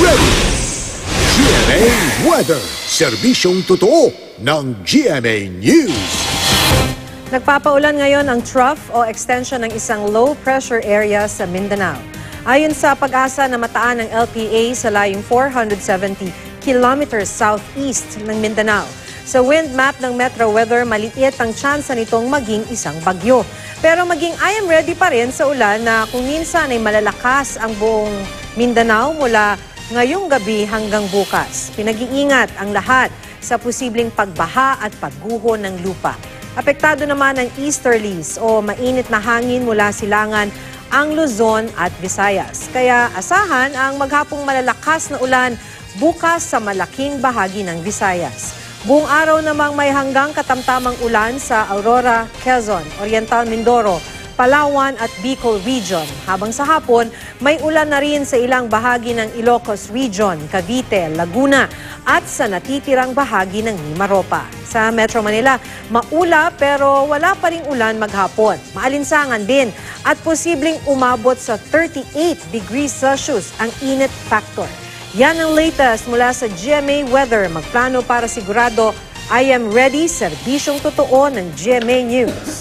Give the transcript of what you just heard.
ready! GMA Weather, serbisyong totoo ng GMA News. Nagpapaulan ngayon ang trough o extension ng isang low-pressure area sa Mindanao. Ayon sa pag-asa na mataan ng LPA sa layong 470 kilometers southeast ng Mindanao. Sa wind map ng Metro Weather, maliit ang tsansa nitong maging isang bagyo. Pero maging I am ready pa rin sa ulan na kung minsan ay malalakas ang buong Mindanao mula ngayong gabi hanggang bukas. Pinag-iingat ang lahat sa posibleng pagbaha at pagguho ng lupa. Apektado naman ang easterlies o mainit na hangin mula silangan ang Luzon at Visayas. Kaya asahan ang maghapong malalakas na ulan bukas sa malaking bahagi ng Visayas. Buong araw namang may hanggang katamtamang ulan sa Aurora, Quezon, Oriental Mindoro, Palawan at Bicol Region. Habang sa hapon, may ulan na rin sa ilang bahagi ng Ilocos Region, Cavite, Laguna at sa natitirang bahagi ng Mimaropa. Sa Metro Manila, maula pero wala pa ring ulan maghapon. Maalinsangan din at posibleng umabot sa 38 degrees Celsius ang init factor. Yan ang latest mula sa GMA Weather. Magplano para sigurado, I am ready, serbisyong totoo ng GMA News.